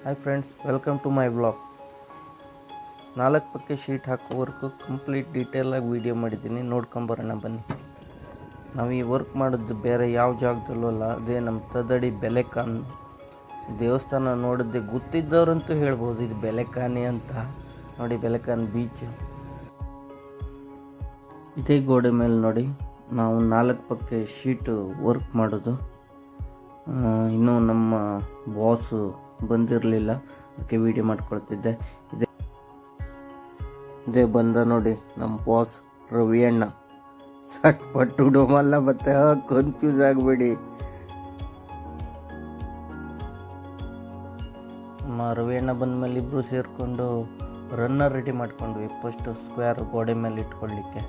Hi friends, welcome to my blog. 4 ಪಕ್ಕೆ sheet ಹಾಕೋ work complete ಡೀಟೇಲಾಗಿ ವೀಡಿಯೋ ಮಾಡಿದ್ದೀನಿ, ನೋಡ್ಕೊಂಬರೋಣ ಬನ್ನಿ. ನಾವು ಈ ವರ್ಕ್ ಮಾಡೋದು ಬೇರೆ ಯಾವ ಜಾಗದಲ್ಲೂ ಅಲ್ಲ, ಅದೇ ನಮ್ಮ ತದಡಿ ಬೆಲೆಕಾನ್ ದೇವಸ್ಥಾನ. ನೋಡಿದ್ದೆ ಗೊತ್ತಿದ್ದವರಂತೂ ಹೇಳ್ಬೋದು ಇದು ಬೆಲೆಕಾನಿ ಅಂತ. ನೋಡಿ, ಬೆಲೆಕಾನ್ ಬೀಚು ಇದೇ ಗೋಡೆ ಮೇಲೆ ನೋಡಿ ನಾವು 4 ಪಕ್ಕೆ ಶೀಟು ವರ್ಕ್ ಮಾಡೋದು. ಇನ್ನೂ ನಮ್ಮ ಬಾಸು ಬಂದಿರಲಿಲ್ಲ, ಅದಕ್ಕೆ ವೀಡಿಯೋ ಮಾಡ್ಕೊಳ್ತಿದ್ದೆ. ಇದೇ ಬಂದ ನೋಡಿ ನಮ್ಮ ಬಾಸ್ ರವಿ ಅಣ್ಣ. ಸಟ್ಪಟ್ಟು ಡೋಮಲ್ಲ, ಮತ್ತೆ ಕನ್ಫ್ಯೂಸ್ ಆಗಬೇಡಿ. ನಮ್ಮ ರವಿ ಅಣ್ಣ ಬಂದ ಮೇಲೆ ಇಬ್ಬರು ಸೇರಿಕೊಂಡು ರನ್ನರ್ ರೆಡಿ ಮಾಡ್ಕೊಂಡ್ವಿ. ಫಸ್ಟು ಸ್ಕ್ವೇರ್ ಗೋಡೆ ಮೇಲೆ ಇಟ್ಕೊಳ್ಳಿಕ್ಕೆ.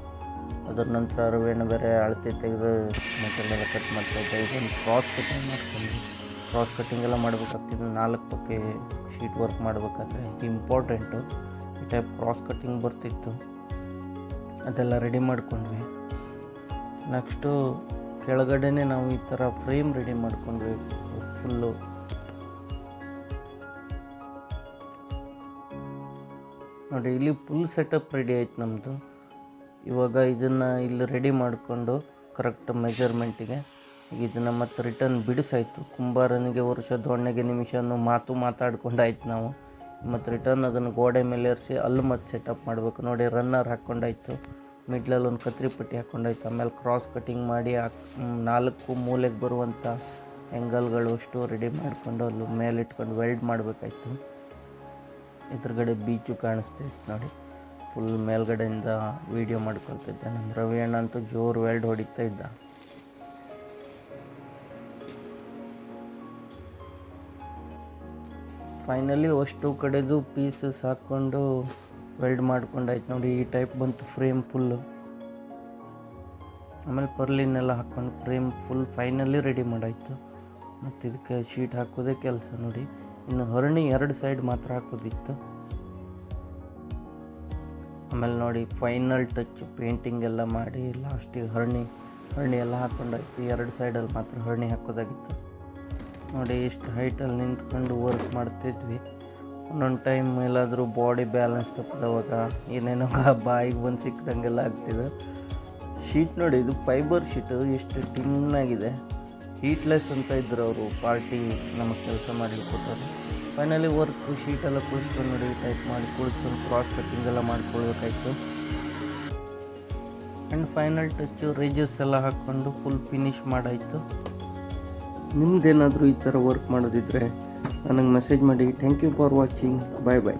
ಅದರ ನಂತರ ರವಿ ಅಣ್ಣ ಬೇರೆ ಅಳತೆ ತೆಗೆದು ಮೆಟೀರಿಯಲ್ ಕಟ್ ಮಾಡ್ತಾಯಿದ್ದೆ. ಇದೊಂದು ಕ್ರಾಸ್ ಕಟಿಂಗ್ ಮಾಡ್ಕೊಂಡ್ವಿ. ಕ್ರಾಸ್ ಕಟ್ಟಿಂಗ್ ಎಲ್ಲ ಮಾಡಬೇಕಾಗ್ತಿದ್ದು 4 ಪಕ್ಕೆ ಶೀಟ್ ವರ್ಕ್ ಮಾಡಬೇಕಾದ್ರೆ ಇದು ಇಂಪಾರ್ಟೆಂಟು. ಈ ಟೈಪ್ ಕ್ರಾಸ್ ಕಟ್ಟಿಂಗ್ ಬರ್ತಿತ್ತು, ಅದೆಲ್ಲ ರೆಡಿ ಮಾಡ್ಕೊಂಡ್ವಿ. ನೆಕ್ಸ್ಟು ಕೆಳಗಡೆನೇ ನಾವು ಈ ಥರ ಫ್ರೇಮ್ ರೆಡಿ ಮಾಡ್ಕೊಂಡ್ವಿ ಫುಲ್ಲು. ನೋಡಿ, ಇಲ್ಲಿ ಫುಲ್ ಸೆಟಪ್ ರೆಡಿ ಆಯ್ತು ನಮ್ಮದು. ಇವಾಗ ಇದನ್ನು ಇಲ್ಲಿ ರೆಡಿ ಮಾಡಿಕೊಂಡು ಕರೆಕ್ಟ್ ಮೆಜರ್ಮೆಂಟಿಗೆ ಈಗ ಇದನ್ನು ಮತ್ತೆ ರಿಟರ್ನ್ ಬಿಡಿಸಾಯ್ತು. ಕುಂಬಾರನಿಗೆ ವರ್ಷ ದೊಣ್ಣೆಗೆ ನಿಮಿಷ ಅನ್ನೋ ಮಾತು ಮಾತಾಡ್ಕೊಂಡಾಯ್ತು ನಾವು. ಮತ್ತು ರಿಟರ್ನ್ ಅದನ್ನು ಗೋಡೆ ಮೇಲೆ ಏರಿಸಿ ಅಲ್ಲಿ ಮತ್ತೆ ಸೆಟಪ್ ಮಾಡಬೇಕು. ನೋಡಿ, ರನ್ನರ್ ಹಾಕ್ಕೊಂಡಾಯ್ತು, ಮಿಡ್ಲಲ್ಲಿ ಒಂದು ಕತ್ರಿ ಪಟ್ಟಿ ಹಾಕ್ಕೊಂಡಾಯ್ತು. ಆಮೇಲೆ ಕ್ರಾಸ್ ಕಟ್ಟಿಂಗ್ ಮಾಡಿ 4 ಮೂಲೆಗೆ ಬರುವಂಥ ಆ್ಯಂಗಲ್ಗಳು ಅಷ್ಟು ರೆಡಿ ಮಾಡಿಕೊಂಡು ಅಲ್ಲಿ ಮೇಲೆ ಇಟ್ಕೊಂಡು ವೆಲ್ಡ್ ಮಾಡಬೇಕಾಯ್ತು. ಎದುರುಗಡೆ ಬೀಚು ಕಾಣಿಸ್ತೈತೆ ನೋಡಿ. ಫುಲ್ ಮೇಲ್ಗಡೆಯಿಂದ ವೀಡಿಯೋ ಮಾಡ್ಕೊಳ್ತಿದ್ದೆ. ನಮ್ಮ ರವಿ ಅಣ್ಣ ಅಂತೂ ಜೋರು ವೆಲ್ಡ್ ಹೊಡಿತಾ ಇದ್ದ. ಫೈನಲಿ ಅಷ್ಟು ಕಡೆದು ಪೀಸಸ್ ಹಾಕ್ಕೊಂಡು ವೆಲ್ಡ್ ಮಾಡ್ಕೊಂಡಾಯ್ತು. ನೋಡಿ, ಈ ಟೈಪ್ ಬಂತು ಫ್ರೇಮ್ ಫುಲ್ಲು. ಆಮೇಲೆ ಪರ್ಲಿನೆಲ್ಲ ಹಾಕ್ಕೊಂಡು ಫ್ರೇಮ್ ಫುಲ್ ಫೈನಲಿ ರೆಡಿ ಮಾಡಾಯಿತು. ಮತ್ತು ಇದಕ್ಕೆ ಶೀಟ್ ಹಾಕೋದೇ ಕೆಲಸ. ನೋಡಿ, ಇನ್ನು ಹರ್ಣಿ 2 ಸೈಡ್ ಮಾತ್ರ ಹಾಕೋದಿತ್ತು. ಆಮೇಲೆ ನೋಡಿ, ಫೈನಲ್ ಟಚ್ ಪೇಂಟಿಂಗ್ ಎಲ್ಲ ಮಾಡಿ ಲಾಸ್ಟಿಗೆ ಹರ್ಣಿ ಎಲ್ಲ ಹಾಕ್ಕೊಂಡಾಯ್ತು. 2 ಸೈಡಲ್ಲಿ ಮಾತ್ರ ಹರ್ಣಿ ಹಾಕೋದಾಗಿತ್ತು. ನೋಡಿ, ಇಷ್ಟು ಹೈಟಲ್ಲಿ ನಿಂತ್ಕೊಂಡು ವರ್ಕ್ ಮಾಡ್ತಿದ್ವಿ. ಒಂದೊಂದು ಟೈಮ್ ಎಲ್ಲಾದರೂ ಬಾಡಿ ಬ್ಯಾಲೆನ್ಸ್ ತಪ್ಪಿದವಾಗ ಏನೇನೋ ಬಾಯಿಗೆ ಬಂದು ಸಿಕ್ಕಿದಂಗೆಲ್ಲ ಆಗ್ತಿದೆ. ಶೀಟ್ ನೋಡಿ, ಇದು ಫೈಬರ್ ಶೀಟು ಎಷ್ಟು ಟಿನ್ನಾಗಿದೆ. ಹೀಟ್ಲೆಸ್ ಅಂತ ಇದ್ದರು ಅವರು, ಪಾರ್ಟಿ ನಮಗೆ ಕೆಲಸ ಮಾಡಿ ಕೊಟ್ಟರು. ಫೈನಲಿ ವರ್ಕ್ ಶೀಟೆಲ್ಲ ಕುಳಿಸ್ಕೊಂಡು ನೋಡಿ, ಟೈಪ್ ಮಾಡಿ ಕುಳಿಸ್ಕೊಂಡು ಕ್ರಾಸ್ ಕಟ್ಟಿಂಗ್ ಎಲ್ಲ ಮಾಡ್ಕೊಳ್ಬೇಕಾಯ್ತು. ಆ್ಯಂಡ್ ಫೈನಲ್ ಟಚ್ಚು ರೇಜಸ್ ಎಲ್ಲ ಹಾಕ್ಕೊಂಡು ಫುಲ್ ಫಿನಿಶ್ ಮಾಡಾಯಿತು. ನಿಮ್ದೇನಾದರೂ ಈ ಥರ ವರ್ಕ್ ಮಾಡೋದಿದ್ದರೆ ನನಗೆ ಮೆಸೇಜ್ ಮಾಡಿ. Thank you for watching. Bye bye.